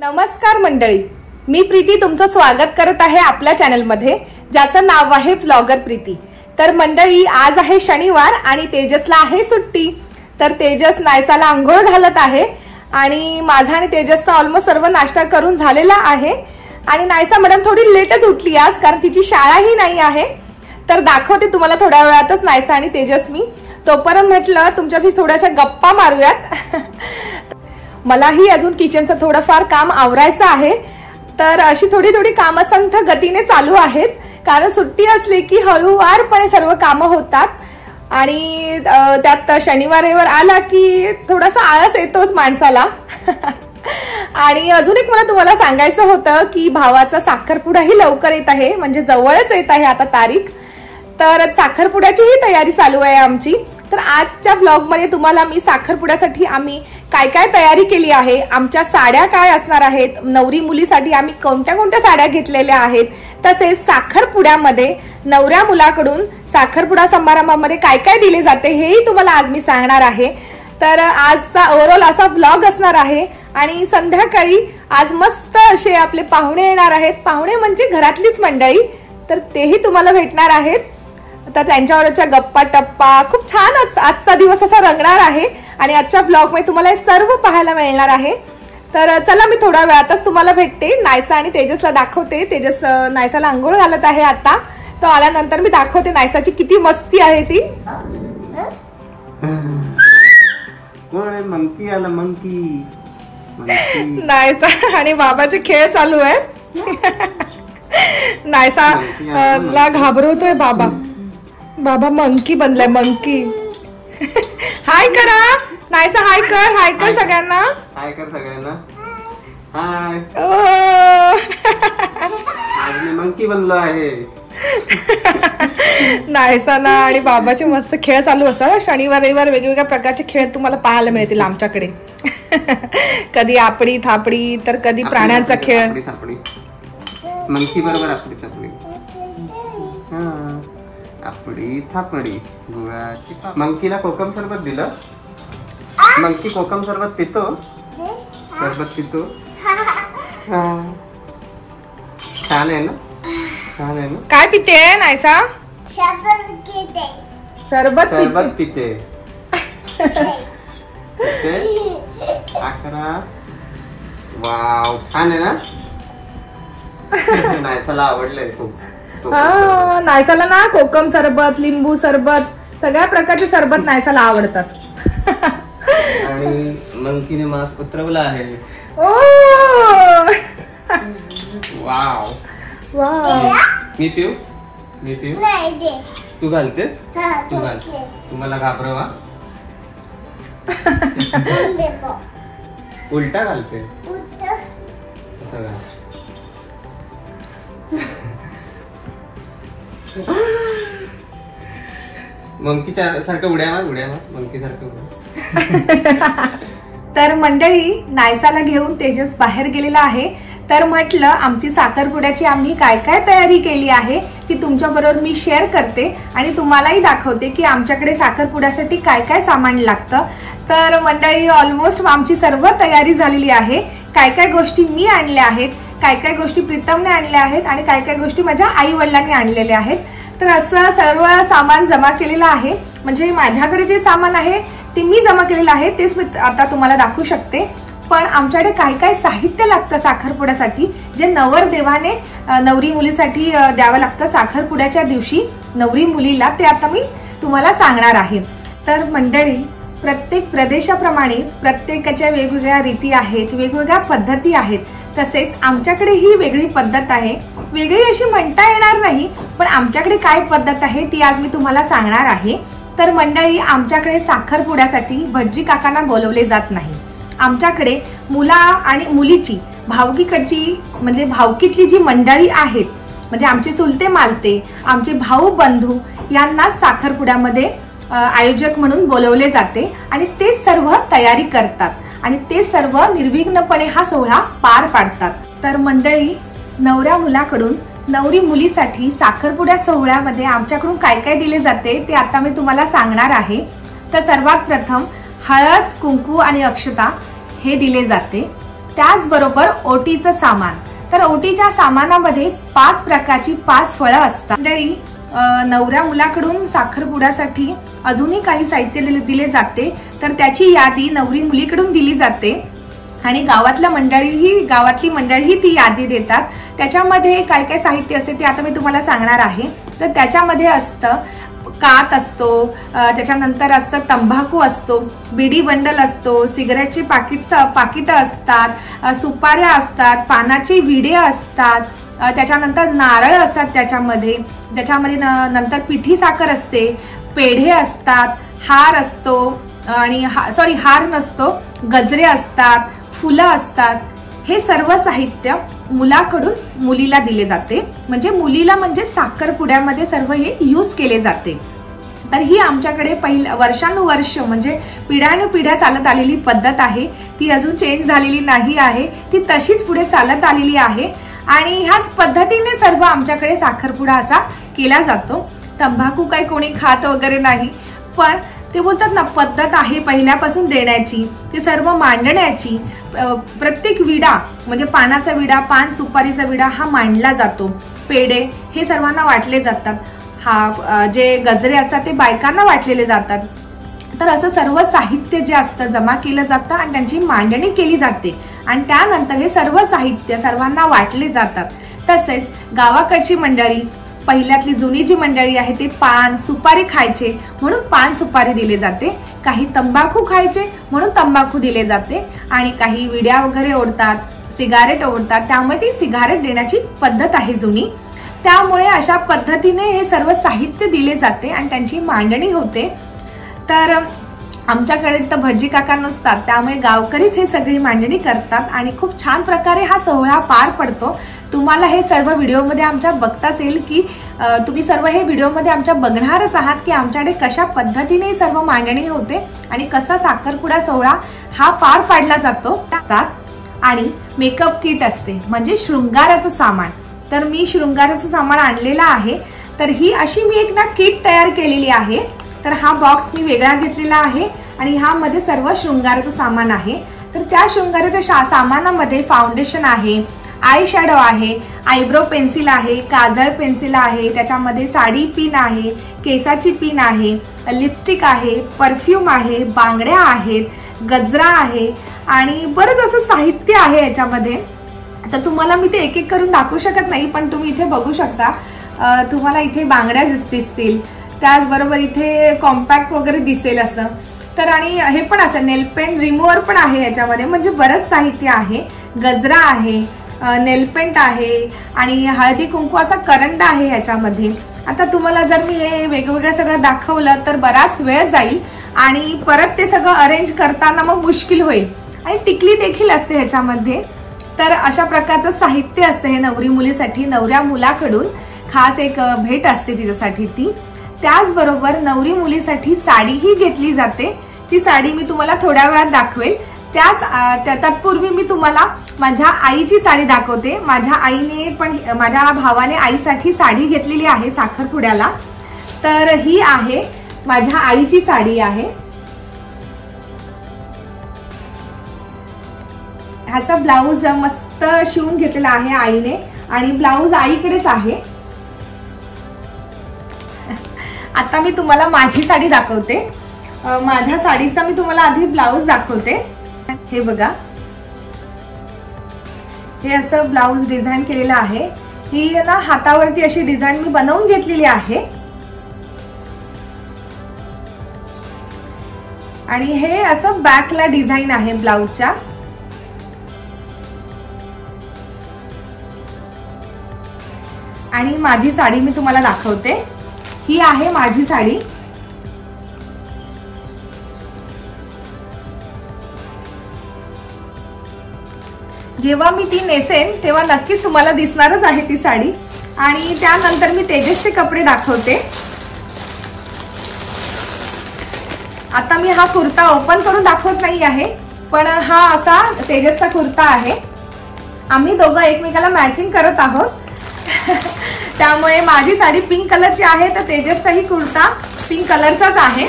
नमस्कार मंडळी, मी प्रीती तुमचं स्वागत करत आहे आपल्या चॅनलमध्ये, ज्याचं नाव आहे व्लॉगर प्रीती। तर मंडळी, आज आहे शनिवार आणि तेजसला आहे सुट्टी। तर तेजस नायसाला आंघोळ घालत आहे आणि माझा आणि तेजसचा ऑलमोस्ट सर्व नाश्ता करून झालेला आहे। आणि नायसा मॅडम थोडी लेटच उठली आज, कारण तिची शाळाही नाही आहे। तर दाखवते तुम्हाला थोड्या वेळातच नायसा आणि तेजस मी। तोपर्यंत म्हटलं तुमच्याशी थोड्याशा गप्पा मारूयात। मलाही अजून किचनचं थोडंफार काम आवरायचं आहे। तर अशी थोडी थोडी कामं संथ गतीने चालू आहेत, कारण सुट्टी असली की हळूवारपणे सर्व कामं होतात। आणि त्यात शनिवार रविवार आला की थोडासा आळस येतोच माणसाला। आणि अजून एक मला तुम्हाला सांगायचं होतं की भावाचा साखरपुडाही लवकर येत आहे, म्हणजे जवळच येत आहे आता तारीख। तर साखरपुड्याचीही तयारी चालू आहे आमची। तर आजच्या व्लॉग मध्ये तुम्हाला मी साखरपुड्यासाठी आम्ही काय काय तयारी केली आहे, आमच्या साड्या काय असणार आहेत, नवरी मुलीसाठी आम्ही कोणत्या कोणत्या साड्या घेतलेल्या आहेत, तसेच साखरपुड्यामध्ये नवऱ्या मुलाकडून साखरपुडा समारंभामध्ये काय काय दिले जाते हेही तुम्हाला आज मी सांगणार आहे। तर आजचा ओव्हरऑल असा व्लॉग असणार आहे। आणि संध्याकाळी आज मस्त असे आपले पाहुणे येणार आहेत, पाहुणे म्हणजे घरातलीच मंडळी, तर तेही तुम्हाला भेटणार आहेत। तर त्यांच्यावरच्या गप्पा टप्पा खूप छान आजचा दिवस असा रंगणार आहे आणि आजच्या व्लॉग मध्ये तुम्हाला हे सर्व पाहायला मिळणार आहे। तर चला, मी थोड्या वेळातच तुम्हाला भेटते, नायसा आणि तेजसला दाखवते। तेजस नायसाला आंघोळ घालत आहे आता, तो आल्यानंतर मी दाखवते नायसाची किती मस्ती आहे ती। मंकी आला, मंकी नायसा आणि बाबाचे खेळ चालू आहेत। नायसाला घाबरवतोय बाबा, बाबा मंकी बनलाय, मंकी। हाय करा नायसा, हाय कर सगळ्यांना, हाय कर सगळ्यांना, हाय। आज मी मंकी बनलो आहे। नायसाना आणि बाबाचे मस्त खेळ चालू असतात। शनिवार रविवार वेगवेगळ्या प्रकारचे खेळ तुम्हाला पाहायला मिळतील आमच्याकडे। कधी आपडी थापडी, तर कधी प्राण्यांचा खेळ। मंकी बरोबर आपडी थापडी, आपडी थापडी गुळाची। मंकीला कोकम सरबत दिलं, मंकी कोकम सरबत पितो, सरबत पितो। छान आहे ना, छान आहे ना। काय पिते नायसा? सरबत पिते। अकरा, वाव, छान आहे ना। नायसाला आवडलंय खूप। नायसाला ना कोकम सरबत, लिंबू सरबत, सगळ्या प्रकारचे सरबत नायसाला आवडतात। आणि मंकीने मास्क उतरवला आहे। ओ वाव वाव। मी पिऊ तू घालते, तू घाल, तुम्हाला घाबरवा। उलटा घालते, असं घाल। मंकी सारखं उड्या मार, मंकी सारखं। तर मंडळी, नायसाला घेऊन तेजस बाहेर गेलेला आहे। तर म्हटलं आमची साखरपुड्याची आम्ही काय काय तयारी केली आहे ती तुमच्या बरोबर मी शेअर करते आणि तुम्हालाही दाखवते की आमच्याकडे साखरपुड्यासाठी काय काय सामान लागतं। तर मंडळी, ऑलमोस्ट आमची सर्व तयारी झालेली आहे। काय काय गोष्टी मी आणल्या आहेत, काय काय गोष्टी प्रीतमने आणल्या आहेत आणि काय काय गोष्टी माझ्या आई वडिलांनी आणलेल्या आहेत। तर असं सर्व सामान जमा केलेलं आहे, म्हणजे माझ्याकडे जे सामान आहे ते मी जमा केलेलं आहे, तेच मी आता तुम्हाला दाखवू शकते। पण आमच्याकडे काय काय साहित्य लागतं साखरपुड्यासाठी, जे नवरदेवाने नवरी मुलीसाठी द्यावं लागतं साखरपुड्याच्या दिवशी नवरी मुलीला, ते आता मी तुम्हाला सांगणार आहे। तर मंडळी, प्रत्येक प्रदेशाप्रमाणे प्रत्येकाच्या वेगवेगळ्या रीती आहेत, वेगवेगळ्या पद्धती आहेत। तसेच आमच्याकडे ही वेगळी पद्धत आहे, वेगळी अशी म्हणता येणार नाही, पण आमच्याकडे काय पद्धत आहे ती आज मी तुम्हाला सांगणार आहे। तर मंडळी, आमच्याकडे साखरपुड्यासाठी भटजी काकांना बोलवले जात नाही। आमच्याकडे मुला आणि मुलीची भावकीकडची, म्हणजे भावकीतली जी मंडळी आहेत, म्हणजे आमचे चुलते मालते, आमचे भाऊ बंधू, यांना साखरपुड्यामध्ये आयोजक म्हणून बोलवले जाते आणि ते सर्व तयारी करतात आणि ते सर्व निर्विघ्नपणे हा सोहळा पार पाडतात। तर मंडळी, नवऱ्या मुलाकडून नवरी मुलीसाठी साखरपुड्या सोहळ्यामध्ये आमच्याकडून काय काय दिले जाते ते आता मी तुम्हाला सांगणार आहे। तर सर्वात प्रथम हळद, कुंकू आणि अक्षता हे दिले जाते। त्याचबरोबर ओटीचं सामान। तर ओटीच्या सामानामध्ये 5 प्रकारची 5 फळं असतात। मंडळी, नवऱ्या मुलाकडून साखरपुड्यासाठी अजूनही काही साहित्य दिले जाते, तर त्याची यादी नवरी मुलीकडून दिली जाते आणि गावातली मंडळी ती यादी देतात। त्याच्यामध्ये काय काय साहित्य असते ते आता मी तुम्हाला सांगणार आहे। तर त्याच्यामध्ये असतं कात असतो, त्याच्यानंतर असतं तंबाखू असतो, बिडी बंडल असतो, सिगरेटचे पाकिट असतात, सुपाऱ्या असतात, पानाचे विडे असतात, त्याच्यानंतर नारळ असतात त्याच्यामध्ये नंतर पिठी साखर असते, पेढे असतात, हार असतो आणि हार नसतो, गजरे असतात, फुलं असतात। हे सर्व साहित्य मुलाकडून मुलीला दिले जाते, म्हणजे साखरपुड्यामध्ये सर्व हे यूज केले जाते। तर ही आमच्याकडे वर्षानुवर्ष म्हणजे पिढ्यानुपिढ्या चालत आलेली पद्धत आहे। ती अजून चेंज झालेली नाही आहे, ती तशीच पुढे चालत आलेली आहे आणि ह्याच पद्धतीने सर्व आमच्याकडे साखरपुडा असा केला जातो। तंबाखू काही कोणी खात वगैरे नाही, पण ते बोलतात ना, पद्धत आहे पहिल्यापासून देण्याची, ते सर्व मांडण्याची। प्रत्येक विडा म्हणजे पानाचा विडा, पान सुपारीचा विडा हा मांडला जातो। पेढे हे सर्वांना वाटले जातात, जे गजरे असतात ते बायकांना वाटलेले जातात। तर असं सर्व साहित्य जे असतं जमा केलं जातं आणि त्यांची मांडणी केली जाते आणि त्यानंतर हे सर्व साहित्य सर्वांना वाटले जातात। तसेच गावाकडची मंडळी, पहिल्यातली जुनी जी मंडळी आहे ते पान सुपारी खायचे म्हणून पान सुपारी दिले जाते, काही तंबाखू खायचे म्हणून तंबाखू दिले जाते आणि काही विड्या वगैरे ओढतात, सिगारेट ओढतात, त्यामुळे ती सिगारेट देण्याची पद्धत आहे जुनी। त्यामुळे अशा पद्धतीने हे सर्व साहित्य दिले जाते आणि त्यांची मांडणी होते। तर आमच्याकडे तर भटजी काका नसतात, त्यामुळे गावकरीच हे सगळी मांडणी करतात आणि खूप छान प्रकारे हा सोहळा पार पडतो। तुम्हाला हे सर्व व्हिडिओमध्ये आमच्या बघताच येईल की तुम्ही सर्व हे व्हिडिओमध्ये आमच्या बघणारच आहात की आमच्याकडे कशा पद्धतीने सर्व मांडणी होते आणि कसा साखरपुडा सोहळा हा पार पाडला जातो। आणि मेकअप किट असते म्हणजे शृंगाराचं सामान। तर मी शृंगाराचं सामान आणलेलं आहे। तर ही अशी मी एक किट तयार केलेली आहे। तर हा बॉक्स मी वेगळा घेतलेला आहे आणि ह्यामध्ये सर्व शृंगाराचं सामान आहे। तर त्या शृंगाराच्या सामानामध्ये फाउंडेशन आहे, आय शॅडो आहे, आयब्रो पेन्सिल आहे, काजळ पेन्सिल आहे, त्याच्यामध्ये साडी पिन आहे, केसाची पिन आहे, लिपस्टिक आहे, परफ्यूम आहे, बांगड्या आहेत, गजरा आहे आणि बरंच असं साहित्य आहे याच्यामध्ये। तर तुम्हाला मी ते एक एक करून दाखवू शकत नाही, पण तुम्ही इथे बघू शकता। तुम्हाला इथे बांगड्या दिसतील, त्याचबरोबर इथे कॉम्पॅक्ट वगैरे दिसेल असं। तर आणि हे पण असं नेल पेंट रिमूव्हर पण आहे याच्यामध्ये, म्हणजे बरंच साहित्य आहे। गजरा आहे, नेल पेंट आहे आणि हळदी कुंकवाचा करंडा आहे याच्यामध्ये। आता तुम्हाला जर मी हे वेगवेगळं सगळं दाखवलं तर बराच वेळ जाईल आणि परत ते सगळं अरेंज करताना मग मुश्किल होईल आणि टिकली देखील असते ह्याच्यामध्ये। तर अशा प्रकारचं साहित्य असतं हे नवरी मुलीसाठी। नवऱ्या मुलाकडून खास एक भेट असते तिच्यासाठी ती। त्याचबरोबर नवरी मुलीसाठी साडीही घेतली जाते। ती साडी मी तुम्हाला थोड्या वेळात दाखवेल। तत्पूर्वी मी तुम्हाला माझ्या आईची साडी दाखवते। माझ्या भावाने आईसाठी साडी घेतलेली आहे साखरपुड्याला। तर ही आहे माझ्या आईची साडी आहे। ह्याचा ब्लाउज मस्त शिवून घेतलेला आहे आईने आणि ब्लाउज आईकडेच आहे। आता मी तुम्हाला माझी साडी दाखवते। माझ्या साडीचा मी तुम्हाला आधी ब्लाउज दाखवते। हे बघा, हे असं ब्लाउज डिझाईन केलेलं आहे। ही ना हातावरती अशी डिझाईन मी बनवून घेतलेली आहे आणि हे असं बॅकला डिझाईन आहे ब्लाउजच्या। आणि माझी साडी मी तुम्हाला दाखवते। ही आहे माझी साडी। जेव्हा मी ती नेसेन तेव्हा नक्कीच तुम्हाला दिसणारच आहे ती साडी। आणि त्यानंतर मी तेजसचे कपडे दाखवते। आता मी हा कुर्ता ओपन करून दाखवत नाही आहे, पण हा असा तेजसचा कुर्ता आहे। आम्ही दोघं एकमेकाला मॅचिंग करत आहोत। त्यामुळे माझी साडी पिंक कलरची आहे तर तेजसचाही कुर्ता पिंक कलरचाच आहे।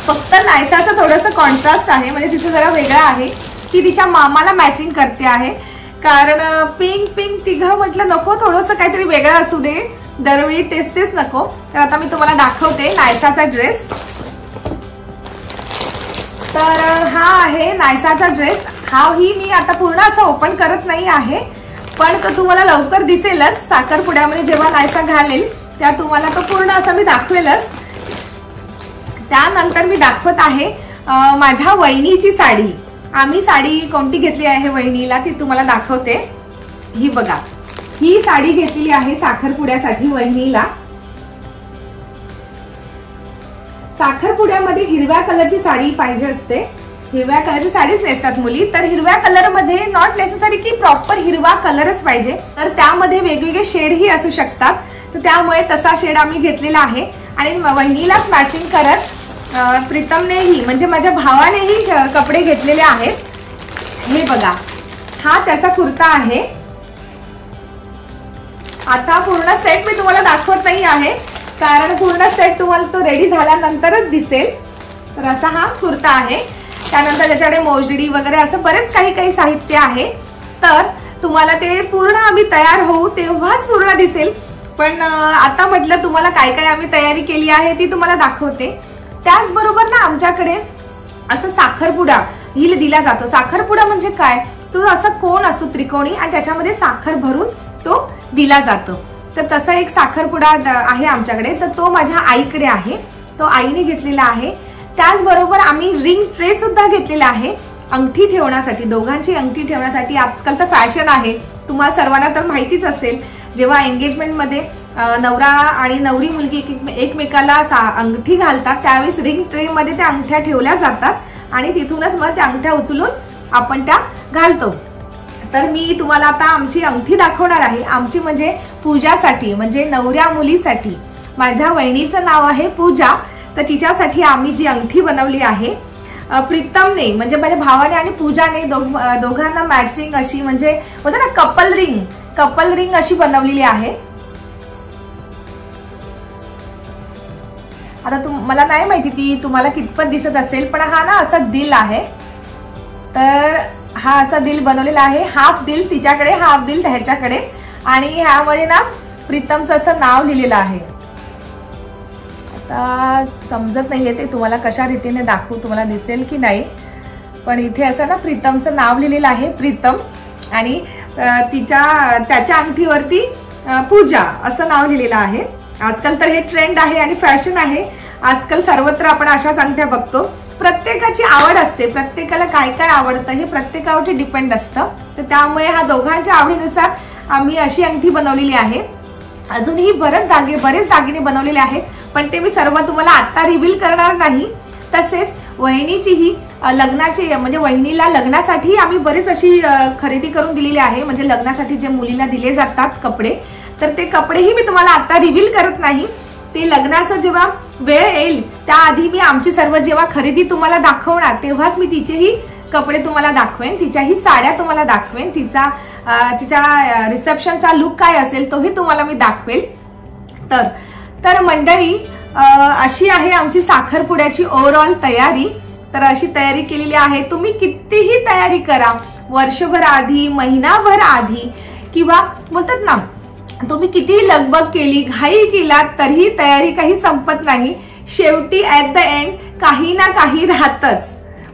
फक्त नायसाचं थोडंसं कॉन्ट्रास्ट आहे, म्हणजे तिथे जरा वेगळा आहे। ती तिच्या मामाला मॅचिंग करते आहे, कारण पिंक पिंक तिघं म्हटलं नको, थोडंसं काहीतरी वेगळं असू दे, दरवेळी तेच तेच नको. तर आता मी तुम्हाला दाखवते नायसाचा ड्रेस. तर हा आहे नायसाचा ड्रेस. हा ही मी आता पूर्ण असं ओपन करत नाही आहे, पण तो तुम्हाला लवकर दिसेलच. साखरपुड्यामध्ये जेव्हा नायसा घालेल त्या तुम्हाला तो पूर्ण असं मी दाखवेलच. त्यानंतर मी दाखवत आहे माझ्या वहिनीची साडी. आम्ही साडी कोणती घेतली आहे वहिनीला ती तुम्हाला दाखवते. ही बघा, ही साडी घेतलेली आहे साखरपुड्यासाठी वहिनीला. साखरपुड्यामध्ये हिरव्या कलरची साडी पाहिजे असते, हिरव्या कलरची साडीच नेसतात मुली. तर हिरव्या कलर मध्ये नॉट नेसेसरी की प्रॉपर हिरवा कलरच पाहिजे, तर त्यामध्ये वेगवेगळे शेड ही असू शकतात. तर त्यामुळे तसा शेड आम्ही घेतलेला आहे. आणि वहिनीलाच मॅचिंग करत प्रीतमनेही म्हणजे माझ्या भावानेही कपडे घेतलेले आहेत. हे बघा, हा त्याचा कुर्ता आहे. आता पूर्ण सेट मी तुम्हाला दाखवत नाही आहे, कारण पूर्ण सेट तुम्हाला तो रेडी झाल्यानंतरच दिसेल. तर असा हा कुर्ता आहे. त्यानंतर त्याच्याकडे मोजडी वगैरे असं बरेच काही साहित्य आहे. तर तुम्हाला ते पूर्ण आम्ही तयार होऊ तेव्हाच पूर्ण दिसेल. पण आता म्हटलं तुम्हाला काय काय आम्ही तयारी केली आहे ती तुम्हाला दाखवते. त्याचबरोबर ना आमच्याकडे असं साखरपुडा दिला जातो. साखरपुडा म्हणजे काय, तो असा कोण असतो त्रिकोणी आणि त्याच्यामध्ये साखर भरून तो दिला जातो. तर तसा एक साखरपुडा आहे आमच्याकडे. तर तो माझ्या आईकडे आहे, तो आईने घेतलेला आहे. त्याचबरोबर आम्ही रिंग ट्रे सुद्धा घेतलेला आहे अंगठी ठेवण्यासाठी, दोघांची अंगठी ठेवण्यासाठी. आजकाल तर फॅशन आहे, तुम्हाला सर्वांना तर माहितीच असेल. जेव्हा एंगेजमेंट मध्ये नवरा आणि नवरी मुलगी एकमेकाला अंगठी घालतात त्यावेळेस रिंग ट्रे मध्ये त्या अंगठ्या ठेवल्या जातात आणि तिथूनच मग त्या अंगठ्या उचलून आपण त्या घालतो. तर मी तुम्हाला आता आमची अंगठी दाखवणार आहे. आमची म्हणजे पूजासाठी, म्हणजे नवऱ्या मुलीसाठी. माझ्या वहिनीचं नाव आहे पूजा. तर तिच्यासाठी आम्ही जी अंगठी बनवली आहे प्रीतमने म्हणजे माझ्या भावाने आणि पूजाने दोघांना मॅचिंग अशी म्हणजे होतं ना कपल रिंग अशी बनवलेली आहे. आता मला नाही माहिती ती तुम्हाला कितपत दिसत असेल, पण हा ना असा दिल आहे. तर हा असा दिल बनवलेला आहे, हाफ दिल तिच्याकडे हाफ दिल ह्याच्याकडे. आणि ह्यामध्ये ना प्रीतमचं असं नाव लिहिलेलं आहे. आता समजत नाहीये ते तुम्हाला कशा रीतीने दाखवू, तुम्हाला दिसेल की नाही, पण इथे असं ना प्रीतमचं नाव लिहिलेलं आहे प्रीतम. आणि त्याच्या अंगठीवरती पूजा असं नाव लिहिलेलं आहे. आजकाल तर हे ट्रेंड आहे आणि फॅशन आहे. आजकाल सर्वत्र आपण अशाच अंगठ्या बघतो. प्रत्येकाची आवड असते, प्रत्येकाला काय काय आवडतं हे प्रत्येकावरती डिपेंड असतं. तर त्यामुळे हा दोघांच्या आवडीनुसार आम्ही अशी अंगठी बनवलेली आहे. अजूनही बरेच दागिने बनवलेले आहेत, पण ते मी सर्व तुम्हाला आता रिव्हील करणार नाही. तसेच वहिनीचीही लग्नाची म्हणजे वहिनीला लग्नासाठी आम्ही बरेच अशी खरेदी करून दिलेली आहे. म्हणजे लग्नासाठी जे मुलीला दिले जातात कपडे, तर ते कपडेही मी तुम्हाला आता रिव्हील करत नाही. ते लग्नाचं जेव्हा वेळ येईल त्याआधी मी आमची सर्व जेव्हा खरेदी तुम्हाला दाखवणार तेव्हाच मी तिचेही कपडे तुम्हाला दाखवेन, तिच्याही साड्या तुम्हाला दाखवेन, तिच्या रिसेप्शनचा लुक काय असेल तोही तुम्हाला मी दाखवेल. तर मंडळी अशी आहे आमची साखरपुड्याची ओव्हरऑल तयारी. तर अशी तयारी केलेली आहे. तुम्ही कितीही तयारी करा, वर्षभर आधी, महिनाभर आधी, किंवा बोलतात ना तुम्ही कितीही लगबग केली, घाई केला, तरीही तयारी काही संपत नाही. शेवटी ऍट द एंड काही ना काही राहतच.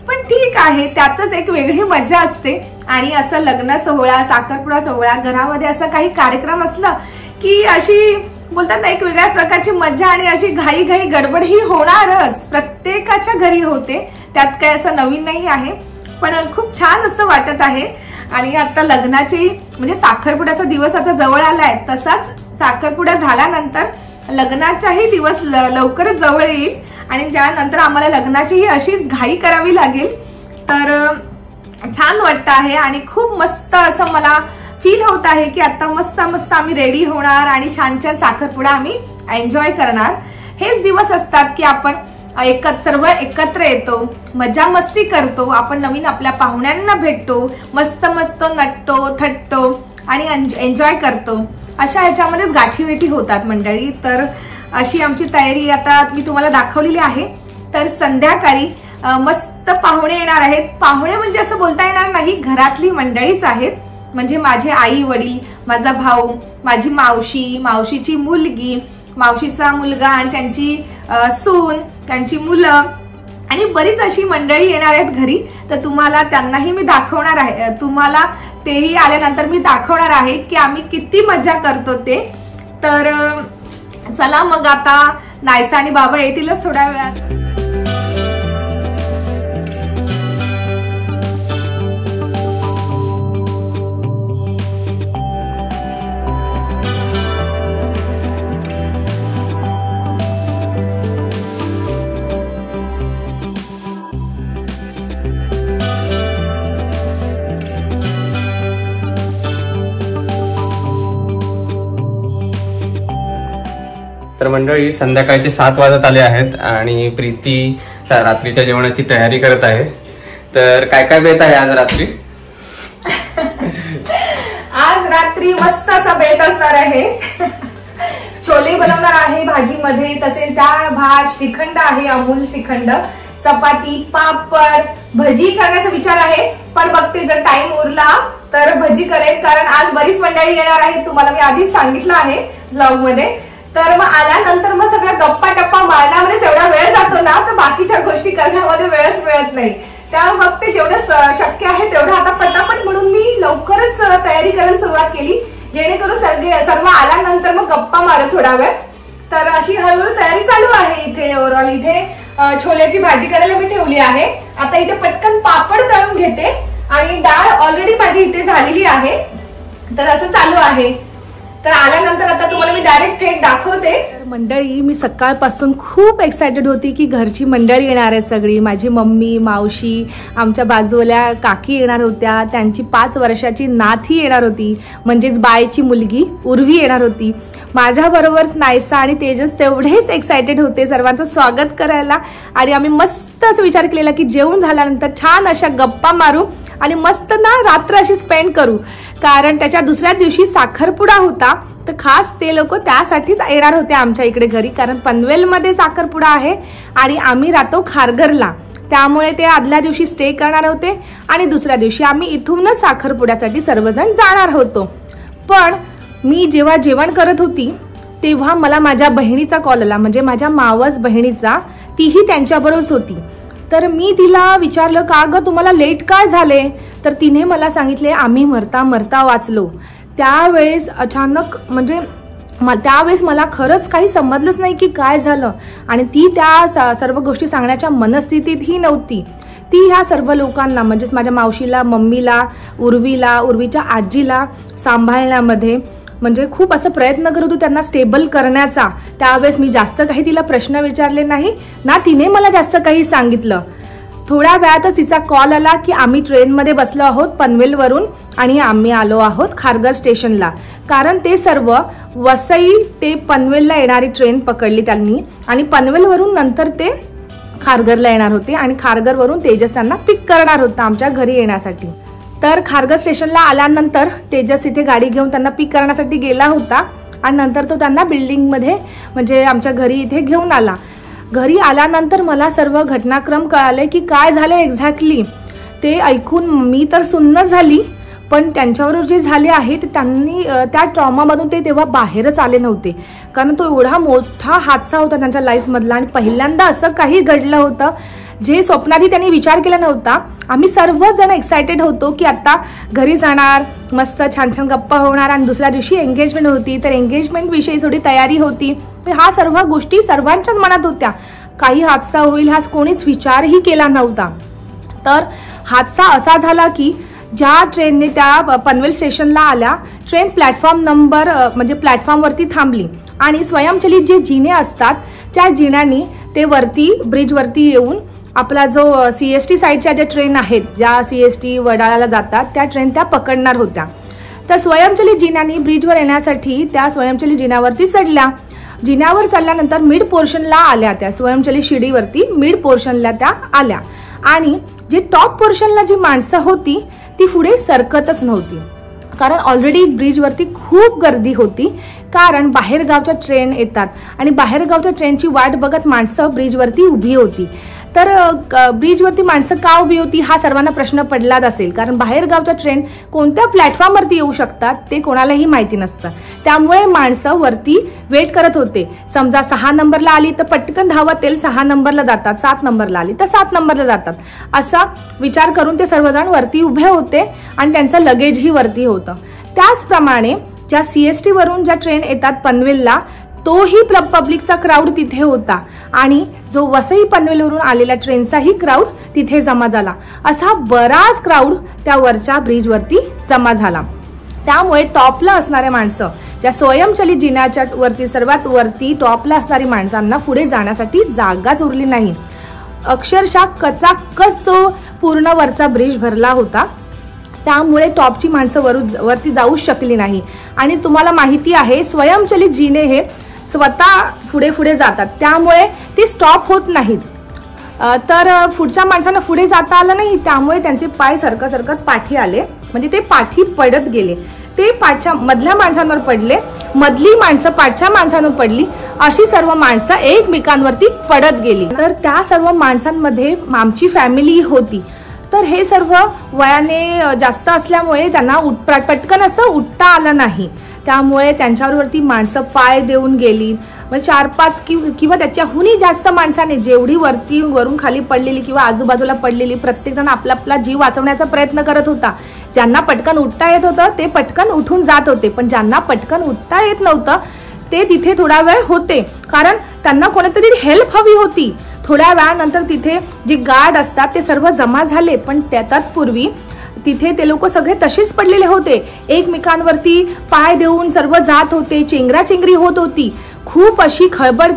पण ठीक आहे, त्यातच एक वेगळी मजा असते. आणि असं लग्न सोहळा, साखरपुडा सोहळा, घरामध्ये असं काही कार्यक्रम असलं की अशी बोलतात ना एक वेगळ्या प्रकारची मजा आणि अशी घाई गडबड ही होणारच, प्रत्येकाच्या घरी होते. त्यात काय असं नवीन नाही आहे, पण खूप छान असं वाटत आहे. आणि आता लग्नाची म्हणजे साखरपुड्याचा दिवस आता जवळ आलाय, तसाच साखरपुडा झाल्यानंतर लग्नाचाही दिवस लवकरच जवळ येईल. आणि त्यानंतर आम्हाला लग्नाचीही अशीच घाई करावी लागेल. तर छान वाटतं आहे आणि खूप मस्त असं मला फील होत आहे की आता मस्त आम्ही रेडी होणार आणि छान साखरपुडा आम्ही एन्जॉय करणार. हेच दिवस असतात की आपण सर्व एकत्र येतो, मजा मस्ती करतो, आपण नवीन आपल्या पाहुण्यांना भेटतो, मस्त नटतो थटतो आणि एन्जॉय करतो. अशा ह्याच्यामध्येच गाठीवेठी होतात मंडळी. तर अशी आमची तयारी आता मी तुम्हाला दाखवलेली आहे. तर संध्याकाळी मस्त मस्त पाहुणे येणार आहेत। पाहुणे म्हणजे असं बोलता येणार नाही, घरातली मंडळीच आहेत, म्हणजे माझे आई वडील, माझा भाऊ, माझी मावशी, मावशीची मुलगी, मावशीचा मुलगा आणि त्यांची सून, त्यांची मुलं आणि बरीच अशी मंडळी येणार आहेत घरी। तर तुम्हाला त्यांनाही मी दाखवणार आहे, तुम्हाला तेही आल्यानंतर मी दाखवणार आहे की आम्ही किती मजा करतो ते। तर चला मग आता नायसा आणि बाबा येतीलच थोड्या वेळात। तर मंडळी संध्याकाळचे 7 वाजत आले आहेत आणि प्रीती रात्रीच्या जेवणाची तयारी करत आहे। तर काय काय बेत आहे आज रात्री? आज रात्री मस्त असा बेत असणार आहे। छोले बनवणार आहे भाजीमध्ये, तसेच डाळ भात, श्रीखंड आहे, अमूल श्रीखंड, चपाती, पापड, भजी करण्याचा विचार आहे। पण बघते जर टाइम उरला तर भजी करेल, कारण आज बरीच मंडळी येणार आहेत, तुम्हाला मी आधीच सांगितलं आहे ब्लॉग मध्ये। तर मग आल्यानंतर मग सगळ्या गप्पा टप्पा मारण्यामध्येच एवढा वेळ जातो ना, तर बाकीच्या गोष्टी करण्यामध्ये वेळच मिळत नाही। त्यामुळे बघते जेवढं शक्य आहे तेवढं आता पटापट, म्हणून मी लवकरच तयारी करायला सुरुवात केली, जेणेकरून सर्व आल्यानंतर मग गप्पा मारत थोडा वेळ। तर अशी हळूहळू तयारी चालू आहे इथे। ओव्हरऑल इथे छोल्याची भाजी करायला मी ठेवली आहे। आता इथे पटकन पापड तळून घेते आणि डाळ ऑलरेडी माझी इथे झालेली आहे। तर असं चालू आहे। तर आल्यानंतर आता तुम्हाला मी डायरेक्ट थेट दाखवते। मंडळी मी सकाळपासून खूप एक्साइटेड होती की घरची मंडळी येणार आहे सगळी। माझी मम्मी, मावशी, आमच्या बाजूला काकी येणार होत्या, त्यांची 5 वर्षाची नाथी येणार होती, म्हणजेच बायची मुलगी उर्वी येणार होती। माझ्याबरोबर नायसा आणि तेजस तेवढेच एक्साइटेड होते सर्वांचं स्वागत करायला। आणि आम्ही मस्त असं विचार केलेला की जेवण झाल्यानंतर छान अशा गप्पा मारू आणि मस्त ना रात्र अशी स्पेंड करू, कारण त्याच्या दुसऱ्या दिवशी साखरपुडा होता। तर खास ते लोक त्यासाठीच येणार होते आमच्या इकडे घरी, कारण पनवेलमध्ये साखरपुडा आहे आणि आम्ही राहतो खारघरला, त्यामुळे ते आदल्या दिवशी स्टे करणार होते आणि दुसऱ्या दिवशी आम्ही इथूनच साखरपुड्यासाठी सर्वजण जाणार होतो। पण मी जेव्हा जेवण करत होती तेव्हा मला माझ्या बहिणीचा कॉल आला, म्हणजे माझ्या मावस बहिणीचा, तीही त्यांच्याबरोबरच होती। तर मी तिला विचारलं का ग तुम्हाला लेट काय झाले? तर तिने मला सांगितले आम्ही मरता मरता वाचलो। त्यावेळेस अचानक म्हणजे त्यावेळेस मला खरंच काही समजलंच नाही की काय झालं, आणि ती त्या सर्व गोष्टी सांगण्याच्या मनस्थितीतही नव्हती। ती ह्या सर्व लोकांना म्हणजेच माझ्या मावशीला, मम्मीला, उर्वीला, उर्वीच्या आजीला सांभाळण्यामध्ये म्हणजे खूप असं प्रयत्न करत होतो त्यांना स्टेबल करण्याचा। त्यावेळेस मी जास्त काही तिला प्रश्न विचारले नाही ना, तिने मला जास्त काही सांगितलं। थोड्या वेळातच तिचा कॉल आला की आम्ही ट्रेनमध्ये बसलो आहोत पनवेलवरून आणि आम्ही आलो आहोत खारघर स्टेशनला, कारण ते सर्व वसई ते पनवेलला येणारी ट्रेन पकडली त्यांनी आणि पनवेलवरून नंतर ते खारघरला येणार होते आणि खारघरवरून तेजस त्यांना पिक करणार होता आमच्या घरी येण्यासाठी। तर खारघर स्टेशनला आल्यानंतर तेजस तिथे गाडी घेऊन त्यांना पिक करण्यासाठी गेला होता आणि नंतर तो त्यांना बिल्डिंगमध्ये म्हणजे आमच्या घरी इथे घेऊन आला। घरी आल्यानंतर मला सर्व घटनाक्रम कळाले की काय झालं एक्झॅक्टली ते ऐकून मी तर सुन्न झाली, पण त्यांच्यावर जे झाले आहे ते त्यांनी त्या ट्रॉमामधून ते तेव्हा बाहेरच आले नव्हते, कारण तो एवढा मोठा हादसा होता त्यांच्या लाईफमधला आणि पहिल्यांदा असं काही घडलं होतं जे स्वप्नातही त्यांनी विचार केला नव्हता। आम्ही सर्वजण एक्साइटेड होतो की आता घरी जाणार, मस्त छान छान गप्पा होणार आणि दुसऱ्या दिवशी एंगेजमेंट होती, तर एंगेजमेंट विषयी थोडी तयारी होती। तर ह्या सर्व गोष्टी सर्वांच्याच मनात होत्या। काही हादसा होईल हा कोणीच विचारही केला नव्हता। तर हादसा असा झाला की ज्या ट्रेनने त्या पनवेल स्टेशनला आल्या, ट्रेन प्लॅटफॉर्म नंबर म्हणजे प्लॅटफॉर्मवरती थांबली आणि स्वयंचलित जे जिने असतात त्या जिन्यांनी ते वरती ब्रिजवरती येऊन आपला जो CST साईडच्या ज्या ट्रेन आहेत, ज्या CST वडाळ्याला जातात त्या ट्रेन त्या पकडणार होत्या। तर स्वयंचलित जिन्यांनी ब्रिजवर येण्यासाठी त्या स्वयंचलित जिन्यावरती चढल्या। जिन्यावर चढल्यानंतर मिड पोर्शनला आल्या, त्या स्वयंचलित शिडीवरती मिड पोर्शनला त्या आल्या आणि जे टॉप पोर्शनला जी माणसं होती ती पुढे सरकतच नव्हती, कारण ऑलरेडी ब्रिजवरती खूप गर्दी होती, कारण बाहेरगावच्या ट्रेन येतात आणि बाहेरगावच्या ट्रेनची वाट बघत माणसं ब्रिजवरती उभी होती। तर ब्रिजवरती माणसं का उभी होती हा सर्वांना प्रश्न पडलाच असेल, कारण बाहेरगावच्या ट्रेन कोणत्या प्लॅटफॉर्मवरती येऊ शकतात ते कोणालाही माहिती नसतं. त्यामुळे माणसं वरती वेट करत होते. समजा 6 नंबरला आली तर पटकन धावत येईल 6 नंबरला जातात, 7 नंबरला आली तर 7 नंबरला जातात, असा विचार करून ते सर्वजण वरती उभे होते आणि त्यांचं लगेजही वरती होतं. त्याचप्रमाणे ज्या CST वरून ज्या ट्रेन येतात पनवेलला तोही पब्लिकचा क्राऊड तिथे होता आणि जो वसई पनवेलवरून आलेल्या ट्रेनचाही क्राऊड तिथे जमा झाला. असा बराच क्राऊड त्या वरच्या ब्रिजवरती जमा झाला. त्यामुळे टॉपला असणारे माणसं, ज्या स्वयंचलित जिन्याच्या वरती सर्वात वरती टॉपला असणारी माणसांना पुढे जाण्यासाठी जागाच उरली नाही. अक्षरशः कचाकच तो पूर्ण वरचा ब्रिज भरला होता. त्यामुळे टॉपची माणसं वरती जाऊ शकली नाही. आणि तुम्हाला माहिती आहे स्वयंचलित जिने हे स्वतः पुढे पुढे जातात, त्यामुळे ते स्टॉप होत नाहीत. तर पुढच्या माणसांना पुढे जाता आलं नाही, त्यामुळे त्यांचे पाय सरकत सरकत पाठी आले, म्हणजे ते पाठी पडत गेले. ते पाठच्या मधल्या माणसांवर पडले, मधली माणसं पाठच्या माणसांवर पडली, अशी सर्व माणसं एकमेकांवरती पडत गेली. तर त्या सर्व माणसांमध्ये आमची फॅमिली होती. तर हे सर्व वयाने जास्त असल्यामुळे त्यांना पटकन असं उठता आलं नाही. त्यामुळे त्यांच्यावरती माणसं पाय देऊन गेली. म्हणजे 4-5 किंवा त्याच्याहूनही जास्त माणसाने, जेवढी वरून खाली पडलेली किंवा आजूबाजूला पडलेली, प्रत्येक जण आपला आपला जीव वाचवण्याचा प्रयत्न करत होता. ज्यांना पटकन उठता येत होतं ते पटकन उठून जात होते, पण ज्यांना पटकन उठता येत नव्हतं ते तिथे थोडा वेळ होते, कारण त्यांना कोणीतरी हेल्प हवी होती. थोड्या वेळानंतर तिथे जे गार्ड असतात ते सर्व जमा झाले, पण तत्पूर्वी तिथे ते लोक सगळे तसेच पडलेले होते. एकमेकांवरती पाय देऊन सर्व जात होते, चेंगराचेंगरी होत होती. खूप अशी खळबळ,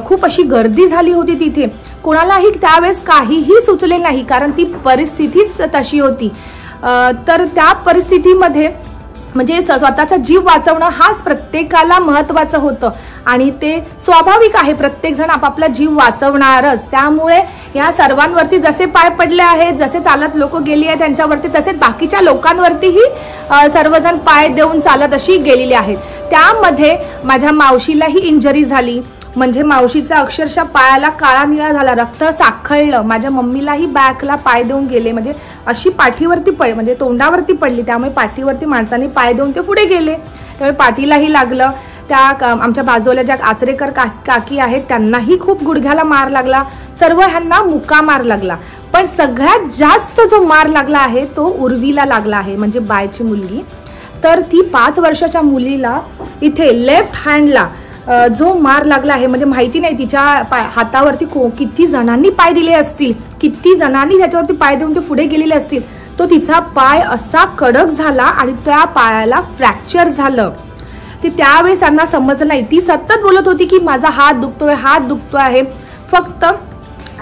खूप अशी गर्दी झाली होती तिथे. कोणालाही त्यावेळेस काहीही सुचले नाही, कारण ती परिस्थितीच तशी होती. तर त्या परिस्थितीमध्ये म्हणजे स्वतःचा जीव वाचवणं हाच प्रत्येकाला महत्वाचं होतं आणि ते स्वाभाविक आहे. प्रत्येक जण आपापला जीव वाचवणारच. त्यामुळे या सर्वांवरती जसे पाय पडले आहेत, जसे चालत लोक गेली आहेत त्यांच्यावरती, तसेच बाकीच्या लोकांवरतीही सर्वजण पाय देऊन चालत अशी गेलेली आहेत. त्यामध्ये माझ्या मावशीलाही इंजरी झाली, म्हणजे मावशीचा अक्षरशः पायाला काळा निळा झाला, रक्त साखळलं. माझ्या मम्मीलाही बॅकला पाय देऊन गेले, म्हणजे अशी पाठीवरती म्हणजे तोंडावरती पडली. त्यामुळे पाठीवरती माणसांनी पाय देऊन ते पुढे गेले, त्यामुळे पाठीलाही लागलं. त्या आमच्या बाजूला ज्या आचरेकर काकी आहेत त्यांनाही खूप गुडघ्याला मार लागला. सर्व ह्यांना मुका मार लागला. पण सगळ्यात जास्त जो मार लागला आहे तो उर्वीला लागला आहे, म्हणजे बायची मुलगी. तर ती 5 वर्षाच्या मुलीला इथे लेफ्ट हँडला जो मार लागला आहे, म्हणजे माहिती नाही तिच्या हातावरती किती जणांनी पाय दिले असतील, किती जणांनी त्याच्यावरती पाय देऊन ते पुढे गेलेले असतील. तो तिचा पाय असा कडक झाला आणि त्या पायाला फ्रॅक्चर झालं. ते त्यावेळेस त्यांना समजलं नाही. ती सतत बोलत होती की माझा हात दुखतोय, हात दुखतो आहे. फक्त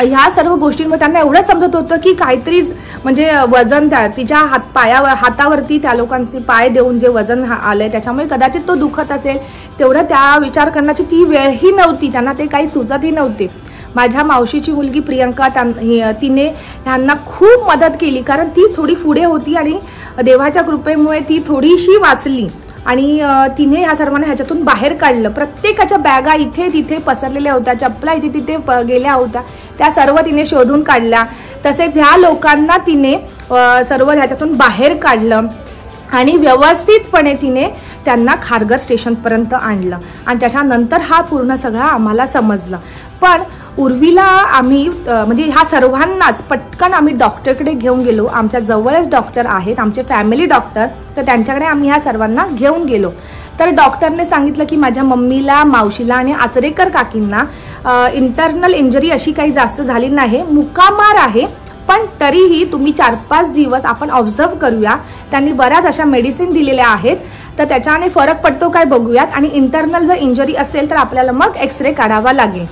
ह्या सर्व गोष्टींमध्ये त्यांना एवढं समजत होतं की काहीतरी म्हणजे वजन तिच्या हातावरती त्या लोकांचे पाय देऊन जे वजन आलंय त्याच्यामुळे कदाचित तो दुखत असेल. तेवढं त्या विचार करण्याची ती वेळही नव्हती, त्यांना ते काही सुचतही नव्हते. माझ्या मावशीची मुलगी प्रियंका तिने त्यांना खूप मदत केली, कारण ती थोडी पुढे होती आणि देवाच्या कृपेमुळे ती थोडीशी वाचली आणि तिने ह्या सर्वांना ह्याच्यातून बाहेर काढलं. प्रत्येकाच्या बॅगा इथे तिथे पसरलेल्या होत्या, चपला इथे तिथे गेल्या होत्या, त्या सर्व तिने शोधून काढल्या. तसेच ह्या लोकांना तिने सर्व ह्याच्यातून बाहेर काढलं आणि व्यवस्थितपणे तिने त्यांना खारघर स्टेशनपर्यंत आणलं आणि त्याच्यानंतर हा पूर्ण सगळा आम्हाला समजलं. पण उर्वीला आम्ही म्हणजे ह्या सर्वांनाच पटकन आम्ही डॉक्टरकडे घेऊन गेलो. आमच्या जवळच डॉक्टर आहेत, आमचे फॅमिली डॉक्टर, तर त्यांच्याकडे आम्ही ह्या सर्वांना घेऊन गेलो. तर डॉक्टरने सांगितलं की माझ्या मम्मीला, मावशीला आणि आचरेकर काकींना इंटरनल इंजरी अशी काही जास्त झाली नाही, मुकामार आहे, पण तरीही तुम्ही 4-5 दिवस आपण ऑब्झर्व करूया. त्यांनी बऱ्याच अशा मेडिसिन दिलेल्या आहेत, तर त्याच्याने फरक पडतो काय बघूयात. आणि इंटरनल जर इंजरी असेल तर आपल्याला मग एक्सरे काढावा लागेल.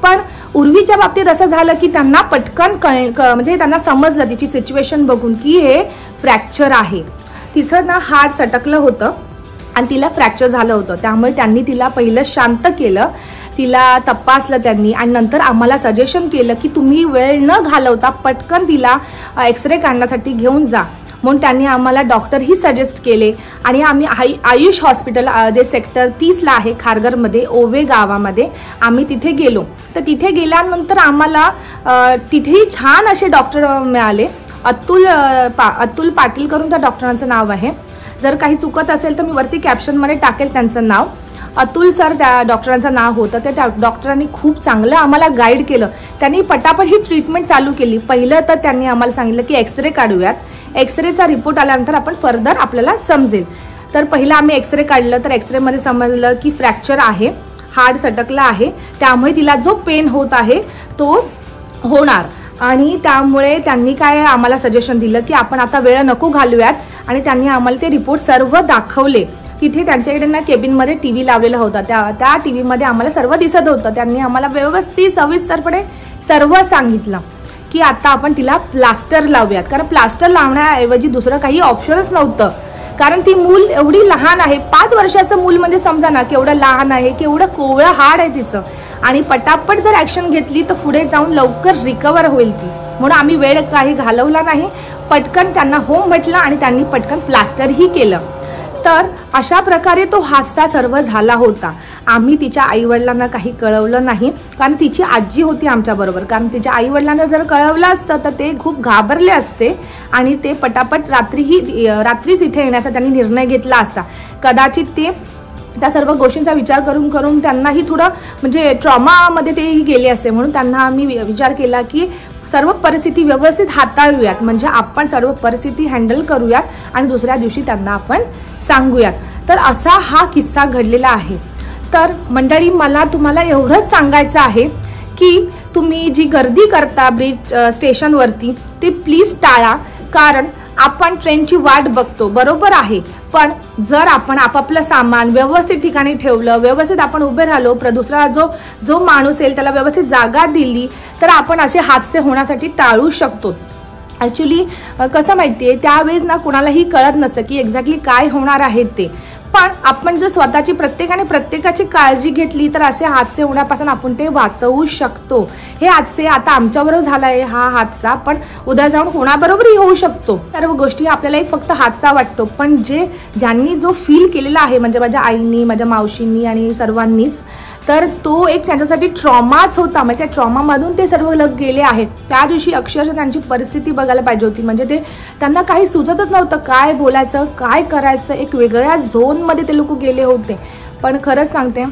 पण उर्वीच्या बाबतीत असं झालं की त्यांना पटकन म्हणजे त्यांना समजलं तिची सिच्युएशन बघून की हे फ्रॅक्चर आहे. तिचं ना हार्ट सटकलं होतं आणि तिला फ्रॅक्चर झालं होतं. त्यामुळे त्यांनी तिला पहिलं शांत केलं, तिला तपासलं त्यांनी आणि नंतर आम्हाला सजेशन केलं की तुम्ही वेळ न घालवता पटकन तिला एक्सरे काढण्यासाठी घेऊन जा. म्हणून त्यांनी आम्हाला डॉक्टरही सजेस्ट केले आणि आम्ही आयुष हॉस्पिटल जे सेक्टर 30 ला आहे खारघरमध्ये ओवे गावामध्ये आम्ही तिथे गेलो। तर तिथे गेल्यानंतर आम्हाला तिथेही छान असे डॉक्टर मिळाले। अतुल पाटील करून त्या डॉक्टरांचं नाव आहे, जर काही चुकत असेल तर मी वरती कॅप्शनमध्ये टाकेल त्यांचं नाव। अतुल सर त्या डॉक्टरांचं नाव होतं। त्या डॉक्टरांनी खूप चांगलं आम्हाला गाईड केलं। त्यांनी पटापट ही ट्रीटमेंट चालू केली। पहिलं तर त्यांनी आम्हाला सांगितलं की एक्सरे काढूयात, एक्सरेचा रिपोर्ट आल्यानंतर आपण फर्दर आपल्याला समजेल। तर पहिला आम्ही एक्सरे काढलं तर एक्सरेमध्ये समजलं की फ्रॅक्चर आहे, हाड सटकला आहे, त्यामुळे तिला जो पेन होत आहे तो होणार आणि त्यामुळे त्यांनी काय आम्हाला सजेशन दिलं की आपण आता वेळ नको घालूयात आणि त्यांनी आम्हाला ते रिपोर्ट सर्व दाखवले। तिथे त्यांच्याकडे ना केबिनमध्ये टीव्ही लावलेला होता, त्या टीव्हीमध्ये आम्हाला सर्व दिसत होतं। त्यांनी आम्हाला व्यवस्थित सविस्तरपणे सर्व सांगितलं की आता आपण तिला प्लास्टर लावूयात, कारण प्लास्टर लावण्याऐवजी दुसरं काही ऑप्शनच नव्हतं। कारण ती मूल एवढी लहान आहे, 5 वर्षाचं मूल म्हणजे समजा ना केवढं लहान आहे, केवढं कोवळं हाड आहे तिचं आणि पटापट जर ऍक्शन घेतली तर पुढे जाऊन लवकर रिकवर होईल ती। म्हणून आम्ही वेळ काही घालवला नाही, पटकन त्यांना हो म्हटलं आणि त्यांनी पटकन प्लास्टरही केलं। तर अशा प्रकारे तो हादसा सर्व झाला होता। आम्ही तिच्या आईवडिलांना काही कळवलं नाही, कारण तिची आजी होती आमच्याबरोबर। कारण तिच्या आईवडिलांना जर कळवलं असतं तर ते खूप घाबरले असते आणि ते पटापट रात्रीच इथे येण्याचा त्यांनी निर्णय घेतला असता। कदाचित ते त्या सर्व गोष्टींचा विचार करून त्यांनाही थोडं म्हणजे ट्रॉमामध्ये तेही गेले असते। म्हणून त्यांना आम्ही विचार केला की सर्व परिस्थिती व्यवस्थित हाताळूयात, म्हणजे आपण सर्व परिस्थिती हँडल करूयात आणि दुसऱ्या दिवशी त्यांना आपण सांगूयात। तर असा हा किस्सा घडलेला आहे। तर मंडळी, मला तुम्हाला एवढंच सांगायचं आहे की तुम्ही जी गर्दी करता ब्रिज स्टेशनवरती ते प्लीज टाळा, कारण आपण ट्रेनची वाट बघतो, बरोबर आहे, पण जर आपण आपापलं सामान व्यवस्थित ठिकाणी ठेवलं, व्यवस्थित आपण उभे राहिलो, दुसरा जो माणूस येईल त्याला व्यवस्थित जागा दिली तर आपण असे हादसे होण्यासाठी टाळू शकतो। ऍक्च्युली कसं माहितीये, त्यावेळेस ना कोणालाही कळत नसतं की एक्झॅक्टली काय होणार आहे ते, पण आपण जर स्वतःची प्रत्येकाची काळजी घेतली तर असे हादसे होण्यापासून आपण ते वाचवू शकतो। हे हादसे आता आमच्याबरोबर झालाय हा हादसा, पण उद्या जाऊन कोणाबरोबरही होऊ शकतो। सर्व गोष्टी आपल्याला एक फक्त हादसा वाटतो, पण ज्यांनी जो फील केलेला आहे, म्हणजे माझ्या आईनी, माझ्या मावशींनी आणि सर्वांनीच, तर तो एक त्यांच्यासाठी ट्रॉमाच होता। म्हणजे त्या ट्रॉमामधून ते सर्व लोक गेले आहेत। त्या दिवशी अक्षरशः त्यांची परिस्थिती बघायला पाहिजे होती, म्हणजे त्यांना काही सुचतच नव्हतं काय बोलायचं, काय करायचं, एक वेगळ्या झोनमध्ये ते लोक गेले होते। पण खरंच सांगते,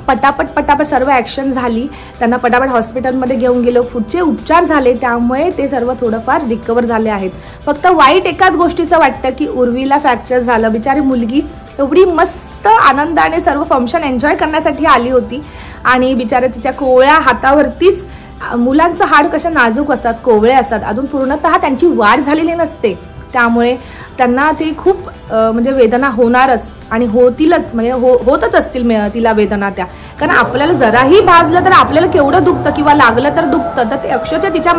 पटापट सर्व ऍक्शन झाली, त्यांना पटापट हॉस्पिटलमध्ये घेऊन गेलो, पुढचे उपचार झाले, त्यामुळे ते सर्व थोडंफार रिकवर झाले आहेत। फक्त वाईट एकाच गोष्टीचं वाटतं की उर्वीला फ्रॅक्चर झालं। बिचारी मुलगी एवढी मस्त आनंदाने सर्व फंक्शन एन्जॉय करण्यासाठी आली होती आणि बिचारे तिच्या कोवळ्या हातावरतीच, मुलांचं हाड कसं नाजूक असतात, कोवळे असतात, अजून पूर्णतः त्यांची वाढ झालेली नसते, त्यामुळे त्यांना ते खूप म्हणजे वेदना होणारच आणि होतीलच, म्हणजे होतच असतील तिला वेदना त्या। कारण आपल्याला जराही भाजलं तर आपल्याला केवढं दुखतं किंवा लागलं तर दुखतं, तर ते अक्षरशः तिच्या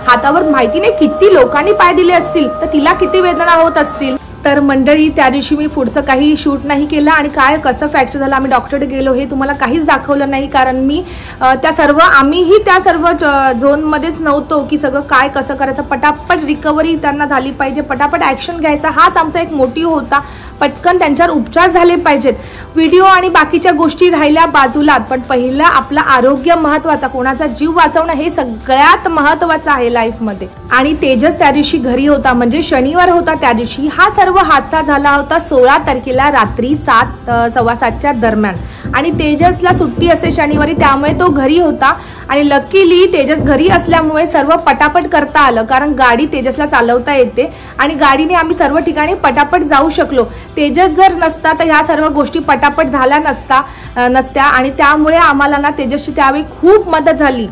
हातावर माहिती नाही किती लोकांनी पाय दिले असतील, तर तिला किती वेदना होत असतील। तर मंडळी, त्या दिवशी मी पुढचं काही शूट नाही केलं आणि काय कसं फ्रॅक्चर झालं, आम्ही डॉक्टरकडे गेलो हे तुम्हाला काहीच दाखवलं नाही, कारण मी आम्हीही त्या सर्व झोनमध्येच नव्हतो की सगळं काय कसं करायचं, पटापट रिकव्हरी त्यांना झाली पाहिजे, पटापट ऍक्शन घ्यायचा हाच आमचा एक मोटिव्ह होता। पटकन त्यांच्यावर उपचार झाले पाहिजेत। व्हिडिओ आणि बाकीच्या गोष्टी राहिल्या बाजूला, पण पहिला आपलं आरोग्य महत्वाचा, कोणाचा जीव वाचवणं हे सगळ्यात महत्वाचं आहे लाईफमध्ये। आणि तेजस त्या दिवशी घरी होता, म्हणजे शनिवार होता त्या दिवशी हा सर्व हादसा झाला होता 16 तारखेला रात्री 7:15 दरम्यान, आणि तेजसला सुट्टी असते शनिवारी, त्यामुळे तो घरी होता। आणि लकीली तेजस घरी असल्यामुळे सर्व पटापट करता आलं, कारण गाडी तेजसला चालवता येते आणि गाडीने आम्ही सर्व ठिकाणी पटापट जाऊ शकलो। तेजस जर नसता तर ह्या सर्व गोष्टी पटापट झाल्या नसत्या आणि त्यामुळे आम्हाला ना तेजसची त्यावेळी खूप मदत झाली,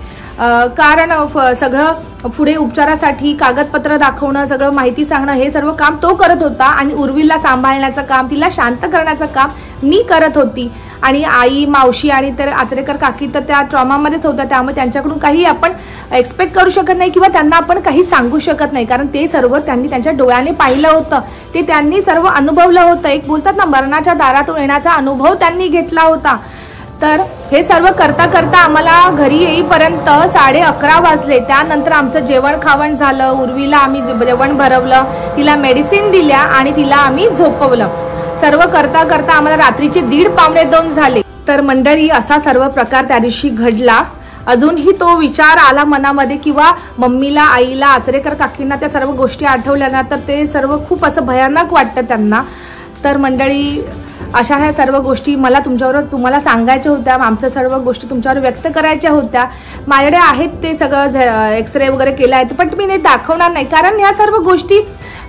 कारण सगळं पुढे उपचारासाठी कागदपत्र दाखवणं, सगळं माहिती सांगणं, हे सर्व काम तो करत होता आणि उर्वीला सांभाळण्याचं काम, तिला शांत करण्याचं काम मी करत होती। आणि आई, मावशी आणि तर आचरेकर काकी तर त्या ट्रॉमामध्येच होत्या, त्यामुळे त्यांच्याकडून काही आपण एक्सपेक्ट करू शकत नाही किंवा त्यांना आपण काही सांगू शकत नाही, कारण ते सर्व त्यांनी त्यांच्या डोळ्याने पाहिलं होतं, ते त्यांनी सर्व अनुभवलं होतं। एक बोलतात ना, मरणाच्या दारातून येण्याचा अनुभव त्यांनी घेतला होता। तर हे सर्व करता करता आम्हाला घरी येईपर्यंत 11:30 वाजले। त्यानंतर आमचं जेवण खावण झालं, उर्वीला आम्ही जेवण भरवलं, तिला मेडिसिन दिल्या आणि तिला आम्ही झोपवलं। सर्व करता करता आम्हाला रात्रीचे 1:30-1:45 झाले। तर मंडळी असा सर्व प्रकार त्या दिवशी घडला। अजूनही तो विचार आला मनामध्ये किंवा मम्मीला, आईला, आचरेकर काकींना त्या सर्व गोष्टी आठवल्या ना तर ते सर्व खूप असं भयानक वाटतं त्यांना। तर मंडळी अशा ह्या सर्व गोष्टी मला तुम्हाला सांगायच्या होत्या, आमच्या सर्व गोष्टी तुमच्यावर व्यक्त करायच्या होत्या। माझ्याकडे आहेत ते सगळं एक्सरे वगैरे केलं आहे, पण मी दाखवणार नाही, कारण ह्या सर्व गोष्टी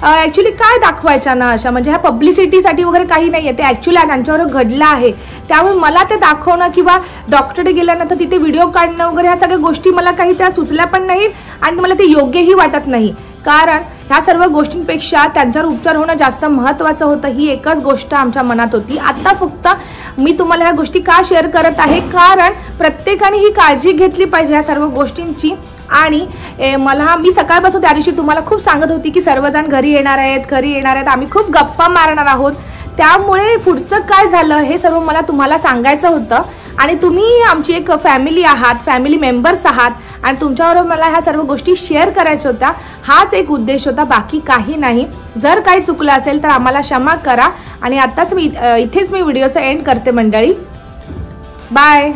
ॲक्च्युली काय दाखवायच्या ना अशा, म्हणजे ह्या पब्लिसिटीसाठी वगैरे काही नाही आहे, ते ॲक्च्युली त्यांच्यावर घडलं आहे। त्यामुळे मला ते दाखवणं किंवा डॉक्टरकडे गेल्यानंतर तिथे व्हिडिओ काढणं वगैरे ह्या सगळ्या गोष्टी मला काही त्या सुचल्या पण नाहीत आणि मला ते योग्यही वाटत नाही, कारण ह्या सर्व गोष्टींपेक्षा त्यांच्यावर उपचार होणं जास्त महत्त्वाचं होतं। ही एकच गोष्ट आमच्या मनात होती। आता फक्त मी तुम्हाला ह्या गोष्टी का शेअर करत आहे, कारण प्रत्येकाने ही काळजी घेतली पाहिजे ह्या सर्व गोष्टींची। आणि मी सकाळपासून त्या दिवशी तुम्हाला खूप सांगत होती की सर्वजण घरी येणार आहेत, आम्ही खूप गप्पा मारणार आहोत, त्यामुळे पुढचं काय झालं हे सर्व मला तुम्हाला सांगायचं होतं। आणि तुम्ही आमची एक फॅमिली आहात, फॅमिली मेंबर्स आहात आणि तुमच्याबरोबर मला ह्या सर्व गोष्टी शेअर करायच्या होत्या, हाच एक उद्देश होता, बाकी काही नाही। जर काही चुकलं असेल तर आम्हाला क्षमा करा आणि आताच इथेच मी व्हिडिओचा एंड करते मंडळी। बाय।